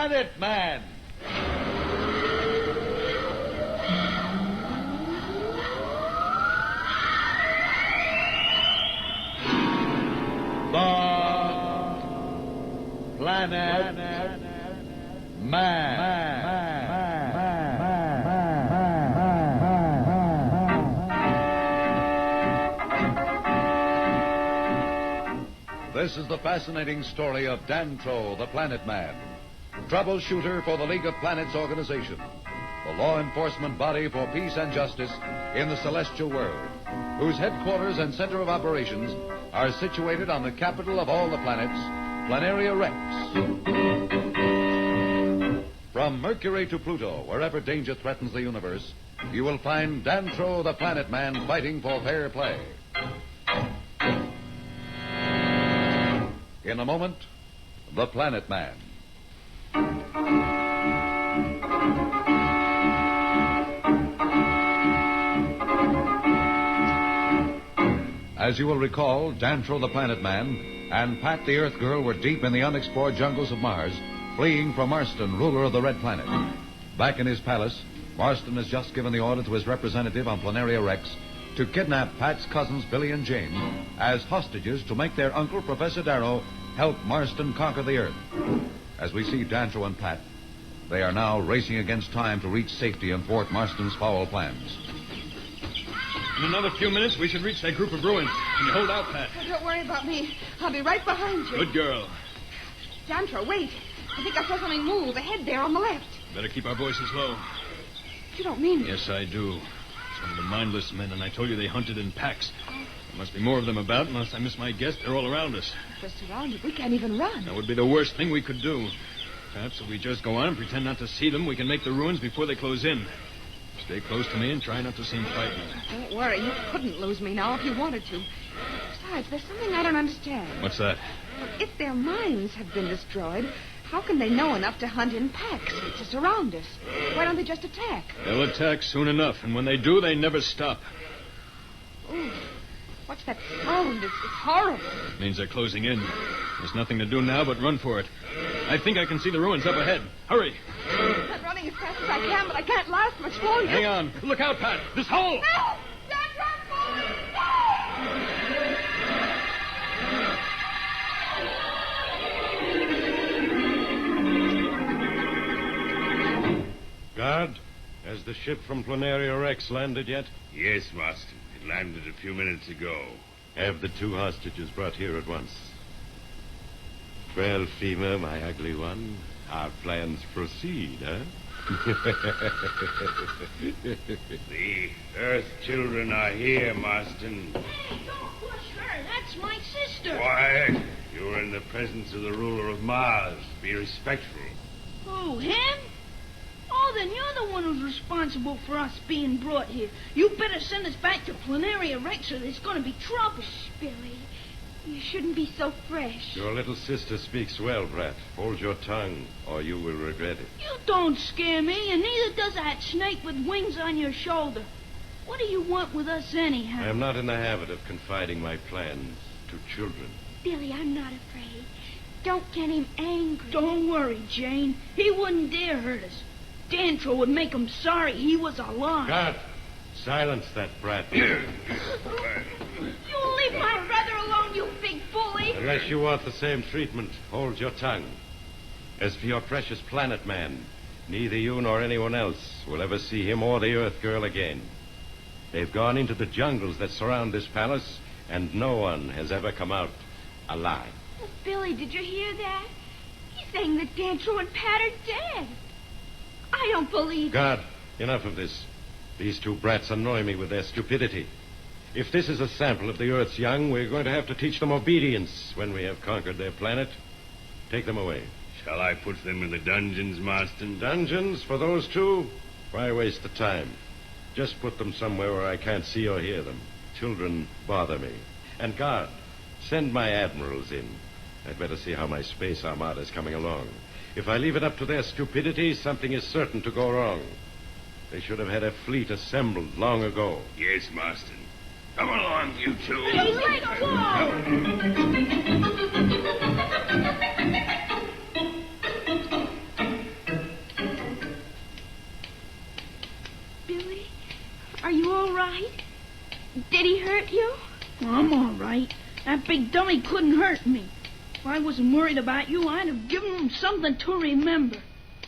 Planet Man. The Planet Man. This is the fascinating story of Dantro, the Planet Man, troubleshooter for the League of Planets organization, the law enforcement body for peace and justice in the celestial world, whose headquarters and center of operations are situated on the capital of all the planets, Planaria Rex. From Mercury to Pluto, wherever danger threatens the universe, you will find Dantro, the Planet Man, fighting for fair play. In a moment, the Planet Man. As you will recall, Dantro, the Planet Man, and Pat, the Earth Girl, were deep in the unexplored jungles of Mars, fleeing from Marston, ruler of the Red Planet. Back in his palace, Marston has just given the order to his representative on Planaria Rex to kidnap Pat's cousins Billy and Jane as hostages to make their uncle, Professor Darrow, help Marston conquer the Earth. As we see Dantro and Pat, they are now racing against time to reach safety and thwart Marston's foul plans. In another few minutes, we should reach that group of ruins. Can you hold out, Pat? Oh, don't worry about me. I'll be right behind you. Good girl. Dantro, wait. I think I saw something move ahead there on the left. Better keep our voices low. You don't mean it? Yes, I do. Some of the mindless men, and I told you they hunted in packs. There must be more of them about, unless I miss my guess. They're all around us. If we're surrounded, we can't even run. That would be the worst thing we could do. Perhaps if we just go on and pretend not to see them, we can make the ruins before they close in. Stay close to me and try not to seem frightened. Don't worry. You couldn't lose me now if you wanted to. Besides, there's something I don't understand. What's that? If their minds have been destroyed, how can they know enough to hunt in packs to surround us? Why don't they just attack? They'll attack soon enough, and when they do, they never stop. Ooh, what's that sound? It's horrible. It means they're closing in. There's nothing to do now but run for it. I think I can see the ruins up ahead. Hurry. I'm running as fast as I can, but I can't last much longer. Hang on. Look out, Pat. This hole. No! Dantro, Guard, has the ship from Planaria Rex landed yet? Yes, Master. It landed a few minutes ago. Have the two hostages brought here at once. Well, Femur, my ugly one, our plans proceed, huh? The Earth children are here, Marston. Hey, don't push her. That's my sister. Quiet. You're in the presence of the ruler of Mars. Be respectful. Who, him? Oh, then you're the one who's responsible for us being brought here. You better send us back to Planaria Rex or there's going to be trouble. Billy, you shouldn't be so fresh. Your little sister speaks well, Brat. Hold your tongue, or you will regret it. You don't scare me, and neither does that snake with wings on your shoulder. What do you want with us anyhow? I am not in the habit of confiding my plans to children. Billy, I'm not afraid. Don't get him angry. Don't worry, Jane. He wouldn't dare hurt us. Dantro would make him sorry he was alive. Guard, silence that brat. You leave my brother alone, you big bully. Unless you want the same treatment, hold your tongue. As for your precious Planet Man, neither you nor anyone else will ever see him or the Earth Girl again. They've gone into the jungles that surround this palace, and no one has ever come out alive. Oh, Billy, did you hear that? He's saying that Dantro and Pat are dead. I don't believe it. Guard, enough of this. These two brats annoy me with their stupidity. If this is a sample of the Earth's young, we're going to have to teach them obedience when we have conquered their planet. Take them away. Shall I put them in the dungeons, Marston? Dungeons for those two? Why waste the time? Just put them somewhere where I can't see or hear them. Children bother me. And guard, send my admirals in. I'd better see how my space armada is coming along. If I leave it up to their stupidity, something is certain to go wrong. They should have had a fleet assembled long ago. Yes, Marston. Come along, you two. Hey, let go! Billy? Are you all right? Did he hurt you? Well, I'm all right. That big dummy couldn't hurt me. If I wasn't worried about you, I'd have given him something to remember.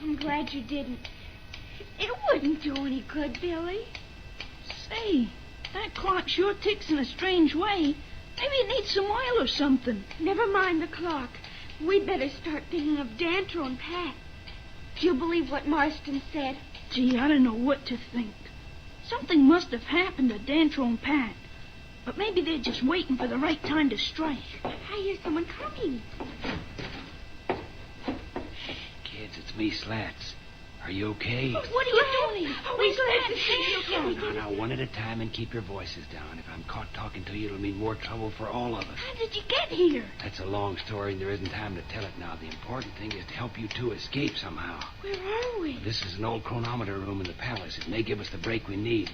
I'm glad you didn't. It wouldn't do any good, Billy. Say, that clock sure ticks in a strange way. Maybe it needs some oil or something. Never mind the clock. We'd better start thinking of Dantro and Pat. Do you believe what Marston said? Gee, I don't know what to think. Something must have happened to Dantro and Pat. But maybe they're just waiting for the right time to strike. I hear someone coming. Kids, it's me, Slats. Are you okay? What are you doing here? We're glad to see you. Now, one at a time and keep your voices down. If I'm caught talking to you, it'll mean more trouble for all of us. How did you get here? That's a long story, and there isn't time to tell it now. The important thing is to help you two escape somehow. Where are we? This is an old chronometer room in the palace. It may give us the break we need.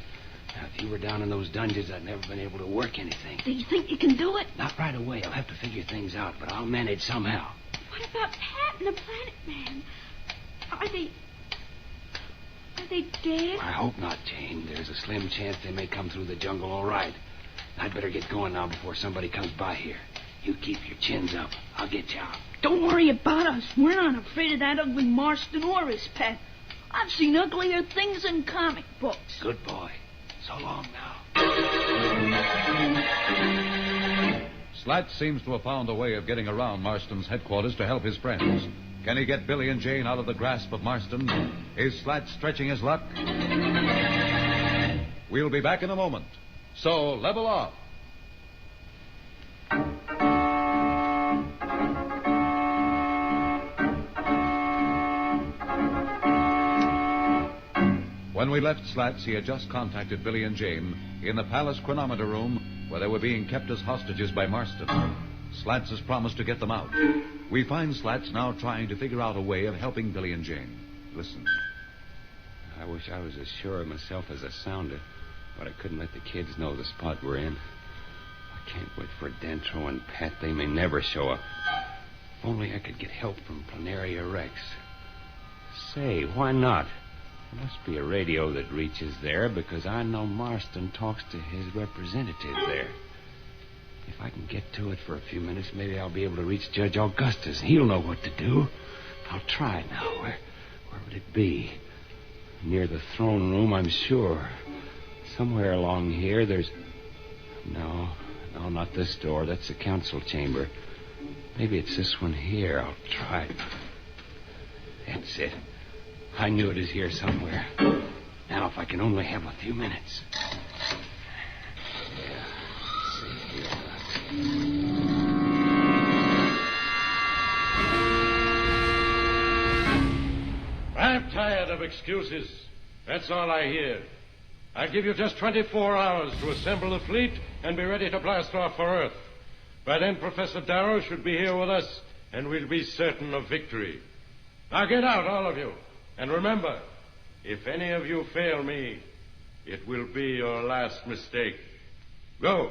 Now, if you were down in those dungeons, I'd never been able to work anything. Do you think you can do it? Not right away. I'll have to figure things out, but I'll manage somehow. What about Pat and the Planet Man? Are they dead? I hope not, Jane. There's a slim chance they may come through the jungle all right. I'd better get going now before somebody comes by here. You keep your chins up. I'll get you out. Don't worry about us. We're not afraid of that ugly Marston or his pet. I've seen uglier things in comic books. Good boy. So long now. Slats seems to have found a way of getting around Marston's headquarters to help his friends. Can he get Billy and Jane out of the grasp of Marston? Is Slats stretching his luck? We'll be back in a moment. So, level off. When we left Slats, he had just contacted Billy and Jane in the palace chronometer room where they were being kept as hostages by Marston. Slats has promised to get them out. We find Slats now trying to figure out a way of helping Billy and Jane. Listen. I wish I was as sure of myself as a sounder, but I couldn't let the kids know the spot we're in. I can't wait for Dantro and Pat. They may never show up. If only I could get help from Planaria Rex. Say, why not? There must be a radio that reaches there, because I know Marston talks to his representative there. If I can get to it for a few minutes, maybe I'll be able to reach Judge Augustus. He'll know what to do. I'll try now. Where would it be? Near the throne room, I'm sure. Somewhere along here, there's... No, not this door. That's the council chamber. Maybe it's this one here. I'll try. That's it. I knew it was here somewhere. Now, if I can only have a few minutes. Yeah. Let's see here. I'm tired of excuses. That's all I hear. I give you just 24 hours to assemble the fleet and be ready to blast off for Earth. By then, Professor Darrow should be here with us, and we'll be certain of victory. Now get out, all of you. And remember, if any of you fail me, it will be your last mistake. Go.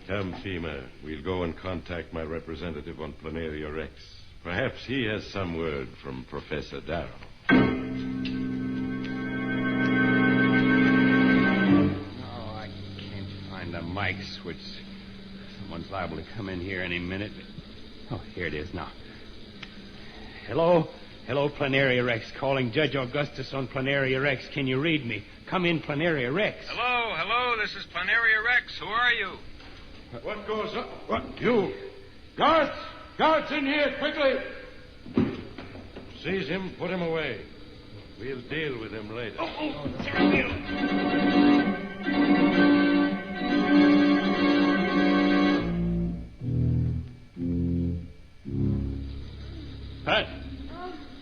Come, Fema. We'll go and contact my representative on Planaria Rex. Perhaps he has some word from Professor Darrow. Oh, I can't find the mic switch. Someone's liable to come in here any minute. Oh, here it is now. Hello, Planaria Rex. Calling Judge Augustus on Planaria Rex. Can you read me? Come in, Planaria Rex. Hello. This is Planaria Rex. Who are you? What goes on? What? You? Guards! Guards in here, quickly! Seize him, put him away. We'll deal with him later. Damn you!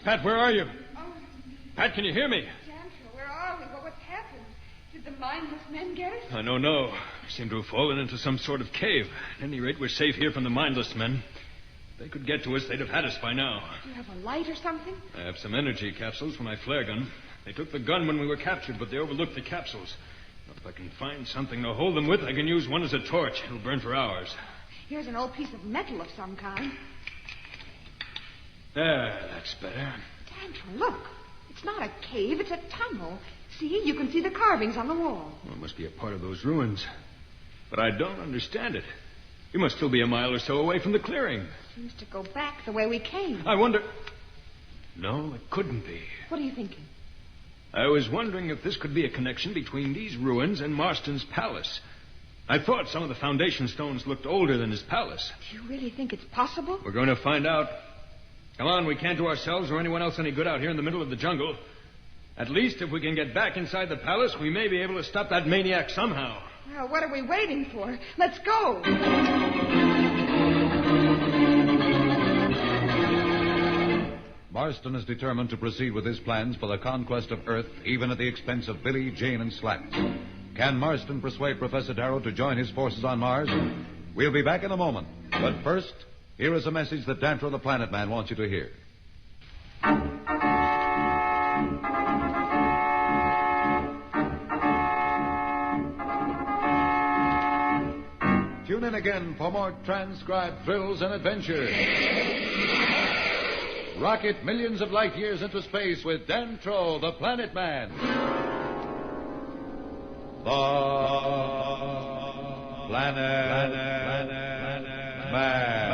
Pat, where are you? Pat, can you hear me? Dantro, where are we? What's happened? Did the mindless men get us? I don't know. We seem to have fallen into some sort of cave. At any rate, we're safe here from the mindless men. If they could get to us, they'd have had us by now. Do you have a light or something? I have some energy capsules for my flare gun. They took the gun when we were captured, but they overlooked the capsules. If I can find something to hold them with, I can use one as a torch. It'll burn for hours. Here's an old piece of metal of some kind. There, that's better. Dantro, look. It's It's not a cave, it's a tunnel. See, you can see the carvings on the wall. Well, it must be a part of those ruins. But I don't understand it. You must still be a mile or so away from the clearing. Seems to go back the way we came. I wonder... No, it couldn't be. What are you thinking? I was wondering if this could be a connection between these ruins and Marston's palace. I thought some of the foundation stones looked older than his palace. Do you really think it's possible? We're going to find out. Come on, we can't do ourselves or anyone else any good out here in the middle of the jungle. At least if we can get back inside the palace, we may be able to stop that maniac somehow. Well, what are we waiting for? Let's go. Marston is determined to proceed with his plans for the conquest of Earth, even at the expense of Billy, Jane, and Slats. Can Marston persuade Professor Darrow to join his forces on Mars? We'll be back in a moment. But first, here is a message that Dantro the Planet Man wants you to hear. Tune in again for more transcribed thrills and adventures. Rocket millions of light years into space with Dantro, the Planet Man. The Planet Man.